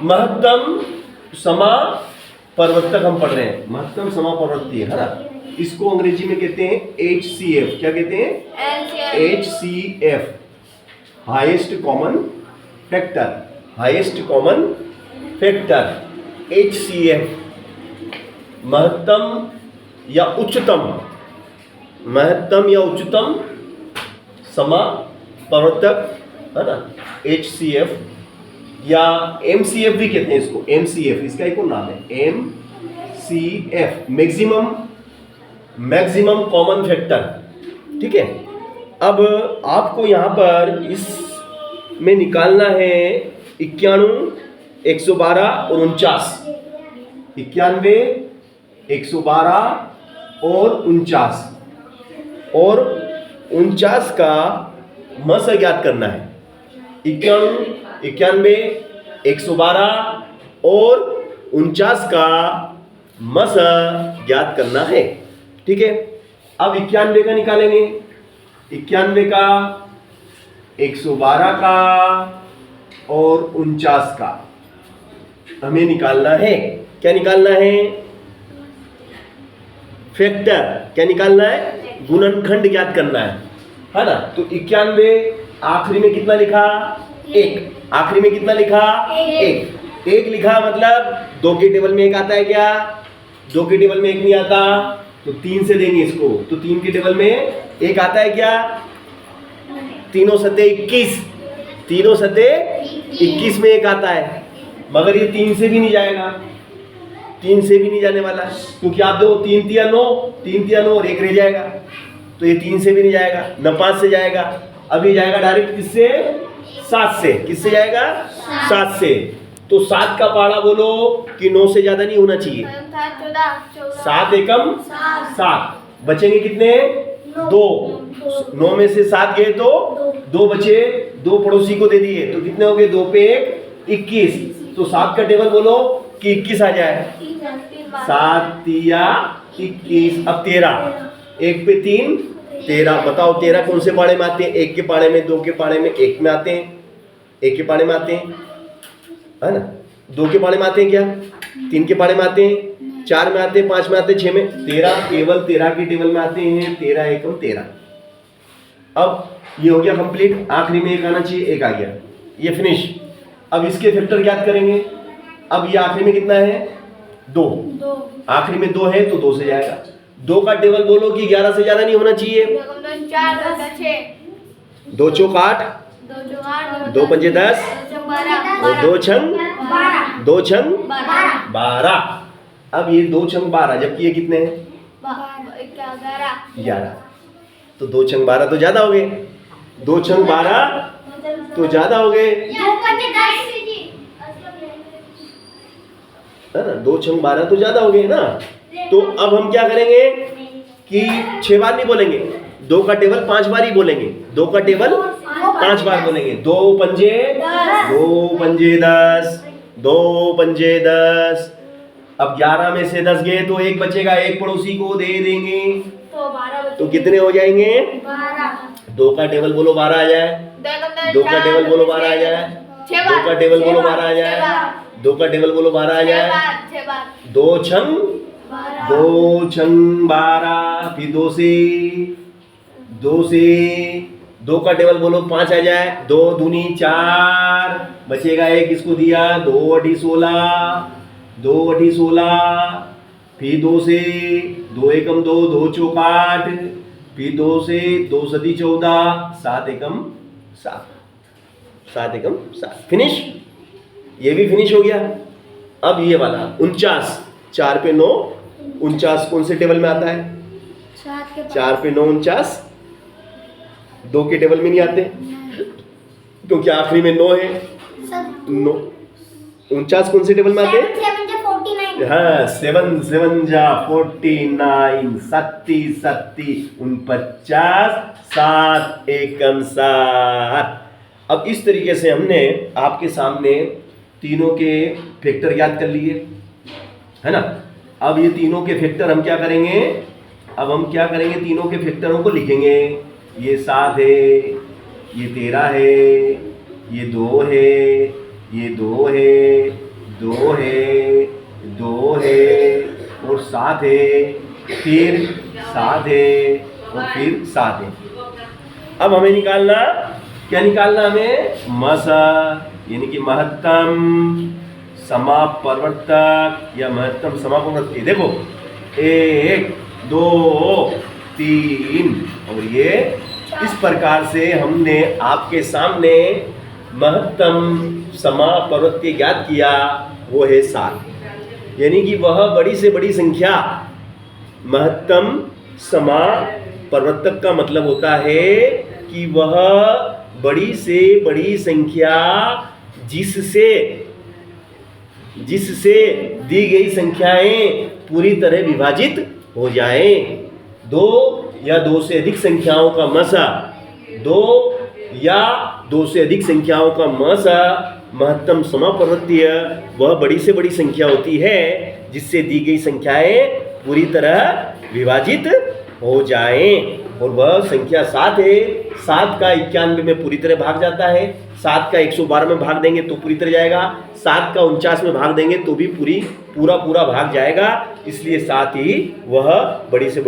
महत्तम समापवर्तक हम पढ़ रहे हैं, महत्तम समापवर्ती है ना, इसको अंग्रेजी में कहते हैं HCF। क्या कहते हैं? HCF, highest common factor, highest common factor HCF, महत्तम या उच्चतम, महत्तम या उच्चतम समापवर्तक है ना, HCF या MCF भी कहते हैं इसको, MCF इसका एक और नाम है MCF, मैक्सिमम कॉमन फैक्टर। ठीक है, अब आपको यहाँ पर इस में निकालना है 91, 112 और 49, 91, 112 और 49, और 49 का मस ज्ञात करना है। 91, 112 और 49 का मस ज्ञात करना है। ठीक है, अब 91 का निकालेंगे, 91 का, 112 का और 49 का हमें निकालना है। क्या निकालना है? फैक्टर। क्या निकालना है? गुणनखंड ज्ञात करना है ना। तो 91 आखिरी में कितना लिखा? 1। आखिरी में कितना लिखा? 1 लिखा, मतलब 2 के टेबल में 1 आता है क्या? 2 के टेबल में 1 नहीं आता, तो 3 से देंगे इसको, तो 3 के टेबल में 1 आता है क्या? 3 सते 21, 3 सते 21 में 1 आता है, मगर ये 3 से भी नहीं जाएगा, 3 से भी नहीं जाने वाला, क्योंकि आप देखो 3 तिया 9, 3 तिया 9 और 1 रह जाएगा, तो ये 3 से भी नहीं जाएगा, न 5 से जाएगा। अब ये जाएगा डायरेक्ट किससे? 7 से। किससे जाएगा? 7 से। तो 7 का पाड़ा बोलो कि 9 से ज्यादा नहीं होना चाहिए। 7 एकम 7, बचेंगे कितने? 2। 9 में से 7 गए तो 2 बचे, 2 पड़ोसी को दे दिए, तो कितने हो गए? 2 पे 1, 21। तो 7 का टेबल बोलो कि 21 आ जाए। 7 तिया 21। अब 13, 1 पे 3, 13। बताओ 13 कौन से पाड़े में आते हैं? 1 के पाड़े में, 2 के पाड़े में, 1 में आते हैं, 1 के पाड़े में आते हैं, है ना। 2 के पाड़े में आते हैं क्या? 3 के पाड़े में आते हैं, 4 में आते हैं, 5 में आते हैं, 6 में। 13 केवल 13 के टेबल में आते हैं। 13 एकम 13। अब ये हो गया कंप्लीट। आखिरी में 1 आना चाहिए, 1 आ गया, ये फिनिश। अब इसके फैक्टर ज्ञात करेंगे। अब ये आखिरी में कितना है? 2। आखिरी में 2 है तो 2 से जाएगा। 2 का टेबल बोलो कि 11 से ज्यादा नहीं होना चाहिए। 2 चौक 8, 2 पंजे 10 और 2 छंग 12। अब ये 2 छंग 12, जबकि ये कितने हैं? 11। तो 2 छंग 12 तो ज्यादा हो गए, 2 छंग 12 तो ज्यादा हो गए, है ना। 2 छंग 12 तो ज्यादा हो गए ना। तो अब हम क्या करेंगे कि 6 बार नहीं बोलेंगे, 2 का टेबल 5 बार ही बोलेंगे। 2 का टेबल 5 बार बोलेंगे। 2 पंजे 10, 2 पंजे 10। अब 11 में से 10 गए तो 1 बचेगा, 1 पड़ोसी को दे देंगे, तो कितने हो जाएंगे? 2 का टेबल बोलो 12 आ जाए। 2 का टेबल बोलो 12 आ जाए। 2 का टेबल बोलो 12 आ जाए। 2 का टेबल बोलो 12 आ जाए। 2 छंग 12, फिर 2 से 2 का टेबल बोलो 5 आ जाए। 2 दूनी 4, बचेगा 1, इसको दिया। 2 अठी 16, 2 अठी 16, फिर 2 से 2 एकम 2, 2 चौक 8, फिर 2 से 2 सती 14, 7 एकम 7, 7 एकम 7। फिनिश। ये भी फिनिश हो गया। अब ये वाला 49, 4 पे 9, 49 कौन से टेबल में आता है? 4 पे 9 49, 2 के टेबल में नहीं आते, क्योंकि आखिरी में 9 है। 9 49 कौन से टेबल में आते हैं? 7 7 जा 49, 37 49, 7 एकम 7। अब इस तरीके से हमने आपके सामने तीनों के फैक्टर याद कर लिए, है ना। अब ये तीनों के फैक्टर हम क्या करेंगे? अब हम क्या करेंगे? तीनों के फैक्टरों को लिखेंगे। ये 7 है, ये 13 है, ये 2 है, ये 2 है, 2 है, 2 है और 7 है, फिर 7 है और फिर 7 है। अब हमें निकालना, क्या निकालना हमें? मसा, यानी कि महत्तम समापवर्तक या महत्तम समापवर्तक। देखो 1 2 3 और ये इस प्रकार से हमने आपके सामने महत्तम समापवर्त्य ज्ञात किया, वो है 7। यानी कि वह बड़ी से बड़ी संख्या, महत्तम समापवर्तक का मतलब होता है कि वह बड़ी से बड़ी संख्या जिससे दी गई संख्याएं पूरी तरह विभाजित हो जाएं। 2 या 2 से अधिक संख्याओं का मसा, 2 या 2 से अधिक संख्याओं का मसा महत्तम समापवर्त्य वह बड़ी से बड़ी संख्या होती है जिससे दी गई संख्याएं पूरी तरह विभाजित हो जाएं। और वह संख्या 7 है। 7 का 91 में पूरी तरह भाग जाता है, 7 का 112 में भाग देंगे तो पूरी तरह जाएगा, 7 का 49 में भाग देंगे तो भी पूरा भाग जाएगा। इसलिए 7 ही वह बड़ी से बड़ी